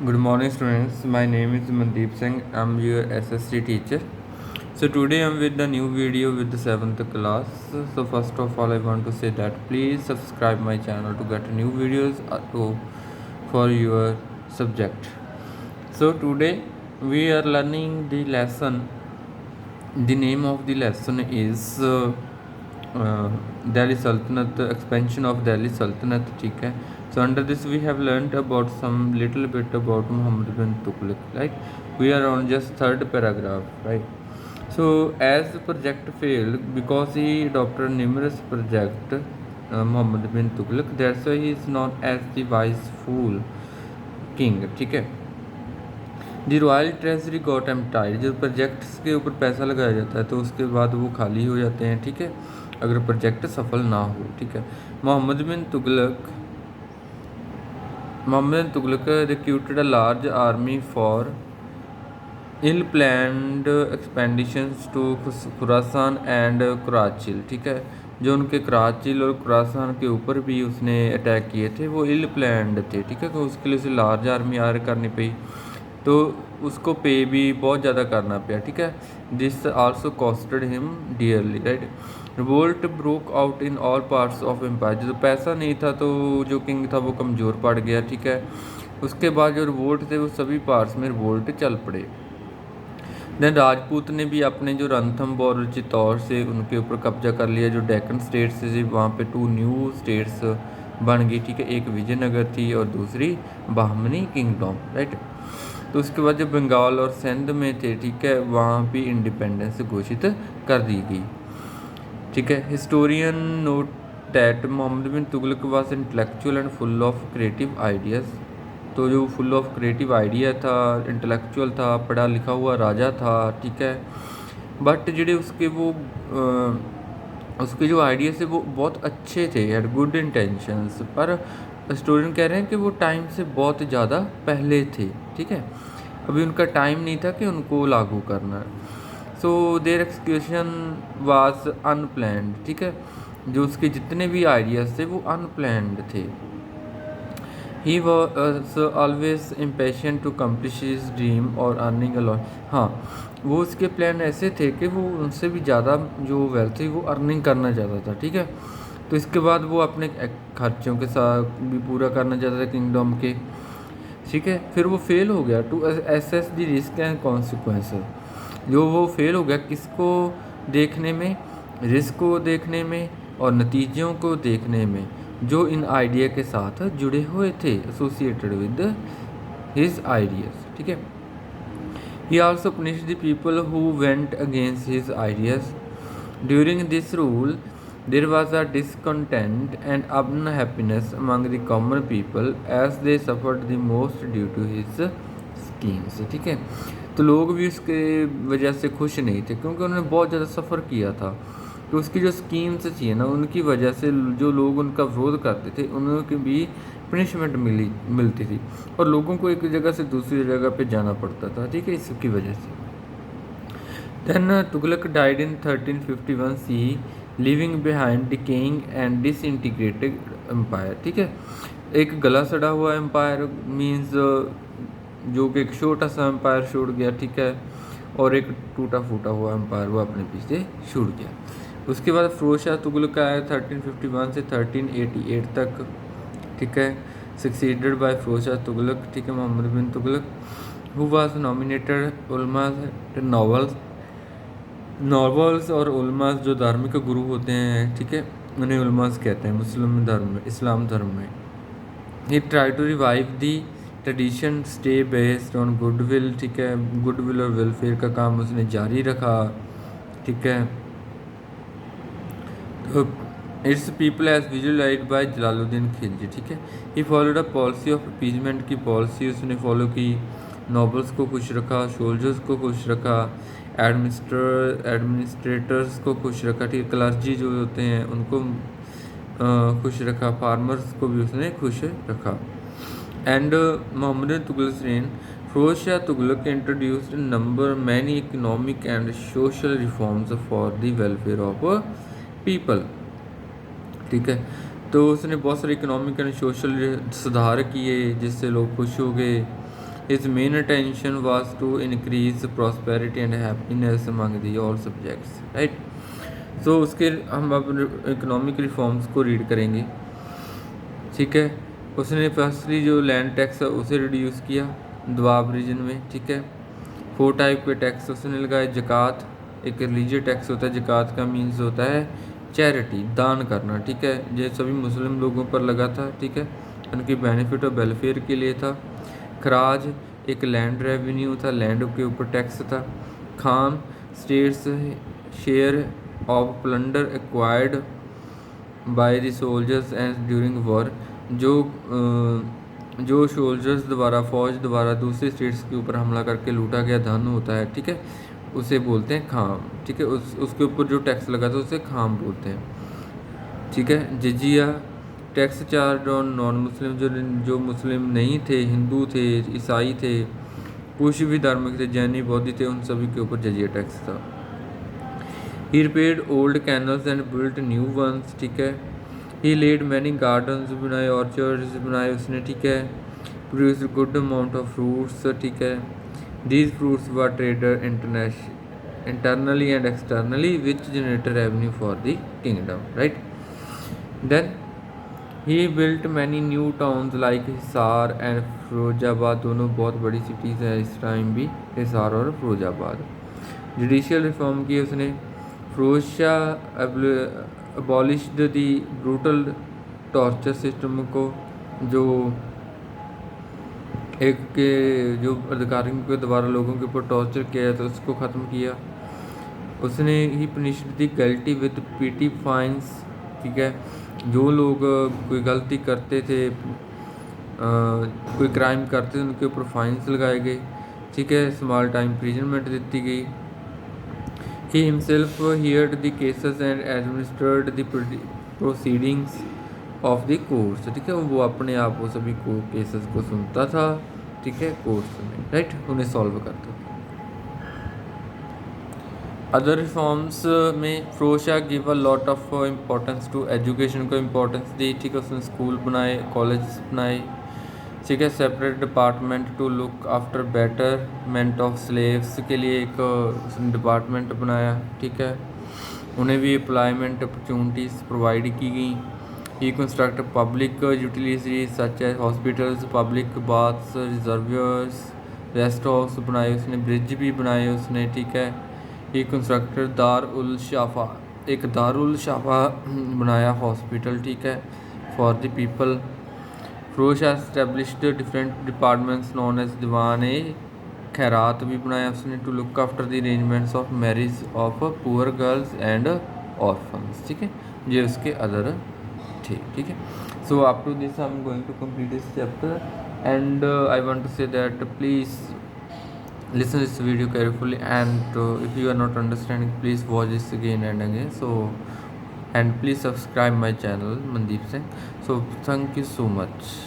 Good morning, students. My name is Mandeep Singh. I'm your SST teacher. So today I'm with the new video with the 7th class. So first of all, I want to say that please subscribe my channel to get new videos for your subject. So today we are learning the lesson. The name of the lesson is Delhi Sultanate, expansion of Delhi Sultanate. ठीक है. So under this we have learned about some little bit about Muhammad bin Tughlaq. Like we are on just third paragraph, right? So as the project failed because he adopted numerous project, Muhammad bin Tughlaq. That's why he is known as the wise fool king. ठीक है. दी royal treasury got एम्प्टाइड. जब projects के ऊपर पैसा लगाया जाता है तो उसके बाद वो खाली हो जाते हैं. ठीक है, अगर प्रोजेक्ट सफल ना हो. ठीक है. Mohammad bin Tughlaq recruited a large army for ill planned expeditions to Khurasan and Karachil. ठीक है, जो उनके कराचिल और खुरासान के ऊपर भी उसने अटैक किए थे वो इल प्लान्ड थे. ठीक है, तो उसके लिए उसे लार्ज आर्मी हायर करनी पड़ी, तो उसको पे भी बहुत ज़्यादा करना पड़ा. ठीक है, this also costed him dearly. Right. Revolt broke out in all parts of empire. जो पैसा नहीं था तो जो किंग था वो कमज़ोर पड़ गया. ठीक है, उसके बाद जो रिवोल्ट थे वो सभी पार्ट्स में रिवोल्ट चल पड़े. देन राजपूत ने भी अपने जो रणथंबोर और चित्तौड़ से उनके ऊपर कब्जा कर लिया. जो डेक्कन स्टेट्स से वहाँ पे 2 न्यू स्टेट्स बन गई. ठीक है, एक विजयनगर थी और दूसरी बाहमनी किंगडम. राइट. तो उसके बाद जो बंगाल और सिंध में थे, ठीक है, वहाँ भी इंडिपेंडेंस घोषित कर दी गई. ठीक है. Historian note that Mohammad bin Tughlaq was intellectual and full of creative ideas. तो जो फुल ऑफ क्रिएटिव आइडिया था, इंटेलेक्चुअल था, पढ़ा लिखा हुआ राजा था. ठीक है, बट ਜਿਹੜੇ उसके जो आइडियाज़ थे वो बहुत अच्छे थे, हैड गुड इंटेंशंस, पर स्टूडेंट कह रहे हैं कि वो टाइम से बहुत ज़्यादा पहले थे. ठीक है, अभी उनका टाइम नहीं था कि उनको लागू करना है. So their execution was unplanned. ठीक है, जो उसके जितने भी आइडियाज़ थे वो अनप्लैंड थे. He was always impatient to accomplish his dream और अर्निंग अलॉन. हाँ, वो उसके प्लान ऐसे थे कि वो उनसे भी ज़्यादा जो वेल्थ थी वो अर्निंग करना चाहता था. ठीक है, तो इसके बाद वो अपने खर्चों के साथ भी पूरा करना चाहता था किंगडम के. ठीक है, फिर वो फेल हो गया to assess the risk and consequences. जो वो फेल हो गया किसको देखने में, रिस्क को देखने में और नतीजों को देखने में जो इन आइडिया के साथ जुड़े हुए थे, एसोसिएटेड विद हिज आइडियाज़. ठीक है. ही also punished the people who went against his ideas. During this rule there was a discontent and unhappiness among the common people as they suffered the most due to his schemes. ठीक है, तो लोग भी उसके वजह से खुश नहीं थे क्योंकि उन्होंने बहुत ज़्यादा सफ़र किया था. तो उसकी जो स्कीम्स थी ना, उनकी वजह से जो लोग उनका विरोध करते थे उनको भी पनिशमेंट मिलती थी और लोगों को एक जगह से दूसरी जगह पे जाना पड़ता था. ठीक है, इसकी वजह से. Then Tughlaq died in 1351 C, living behind decaying and disintegrated empire. ठीक है, एक गला सड़ा हुआ एम्पायर मींस जो कि एक छोटा सा एम्पायर छूट गया. ठीक है, और एक टूटा फूटा हुआ एम्पायर वो अपने पीछे छूट गया. उसके बाद फिरोज शाह तुगलक आया 1351 से 1388 तक. ठीक है, सक्सीडेड बाय फिरोज शाह तुगलक. ठीक है, Mohammad bin Tughlaq who was nominated उलमा नॉवल्स और उलमास जो धार्मिक गुरु होते हैं. ठीक है, उन्हें उलमास कहते हैं मुस्लिम धर्म में, इस्लाम धर्म में. He try to revive the tradition stay based on goodwill. ठीक है, गुडविल और वेलफेयर का काम उसने जारी रखा. ठीक है, तो its people as visualised by Jalaluddin Khilji. ठीक है, he followed a policy of appeasement की पॉलिसी उसने फॉलो की. नॉबल्स को खुश रखा, सोल्जर्स को खुश रखा, एडमिनिस्ट्रेटर्स को खुश रखा. ठीक है, क्लर्जी जो होते हैं उनको खुश रखा, फार्मर्स को भी उसने खुश रखा. And Mohammad Tughlaq reign, Firoz Shah Tughlaq introduced number many economic and social reforms for the welfare of people. ठीक है, तो उसने बहुत सारे इकोनॉमिक एंड सोशल सुधार किए जिससे लोग खुश हो गए. His main attention was to increase prosperity and happiness among the all subjects, right? So उसके हम अब इकोनॉमिक रिफॉर्म्स को रीड करेंगे, ठीक है। उसने फर्स्टली जो लैंड टैक्स है उसे रिड्यूस किया दोआब रीजन में, ठीक है। 4 टाइप के टैक्स उसने लगाए। ज़कात एक रिलीजियस टैक्स होता है, ज़कात का मीन्स होता है चैरिटी, दान करना, ठीक है। ये सभी मुस्लिम लोगों पर लगा था, ठीक है, उनकी बेनिफिट और वेलफेयर के लिए था। खराज एक लैंड रेवेन्यू था, लैंड के ऊपर टैक्स था। Khan states share of plunder acquired by the soldiers and during war, जो सोल्जर्स द्वारा फौज द्वारा दूसरी स्टेट्स के ऊपर हमला करके लूटा गया धन होता है, ठीक है, उसे बोलते हैं खाम, ठीक है। उसके ऊपर जो टैक्स लगा था उसे खाम बोलते हैं, ठीक है। जिजिया tax charge on non Muslim, जो मुस्लिम नहीं थे, हिंदू थे, ईसाई थे, कुछ भी धार्मिक थे, जैनी बौद्ध थे, उन सभी के ऊपर जजिया टैक्स था। He repaired old canals and built new ones, ठीक है। ही लेड मैनी गार्डन्स बनाए, ऑर्चर्ड्स बनाए उसने, ठीक है। Produce good amount of fruits, ठीक है। These fruits were traded internally and externally which generated revenue for the kingdom, right. Then he built many new towns like Hisar and Firozabad, दोनों बहुत बड़ी सिटीज़ हैं इस टाइम भी, हिसार और फिरोजाबाद। जुडिशियल रिफॉर्म की उसने। फिरोज शाह अबॉलिश्ड दी ब्रूटल टॉर्चर सिस्टम को, जो जो अधिकारियों के द्वारा लोगों के ऊपर टॉर्चर किया जाता है उसको ख़त्म किया उसने। ही पनिश्ड दी गलती विद पीटी फाइन्स, ठीक है। जो लोग कोई गलती करते थे, कोई क्राइम करते थे, उनके ऊपर फाइन्स लगाए गए, ठीक है। स्मॉल टाइम प्रिजनमेंट दी गई। He himself heard the cases and administered the proceedings of the courts, ठीक है। वो अपने आप वो सभी को केसेस को सुनता था, ठीक है, कोर्ट्स में, राइट, उन्हें सॉल्व करता था। अदर रिफॉर्म्स में Firoz Shah give a lot of importance to education को इम्पोर्टेंस दी, ठीक है। उसने स्कूल बनाए, कॉलेज बनाए, ठीक है। Separate department to look after betterment of slaves के लिए एक उसने डिपार्टमेंट बनाया, ठीक है। उन्हें भी एम्प्लॉयमेंट अपॉर्चुनिटीज़ प्रोवाइड की गई। He construct public utilities such as hospitals, public baths, reservoirs, rest house बनाए उसने, ब्रिज भी बनाए उसने, ठीक है। ही कंस्ट्रक्टेड दार उल शाफा, एक दारुल शाफा बनाया हॉस्पिटल, ठीक है, for the people. Firoz Shah established different departments known as Diwan e Khairat भी बनाया उसने, to look after the arrangements of marriage of poor girls and orphans, ठीक है। ये उसके अदर थे, ठीक है। So up to this I am going to complete this chapter and I want to say that please listen this video carefully and if you are not understanding please watch this again and again, so and please subscribe my channel Mandeep Singh. So thank you so much.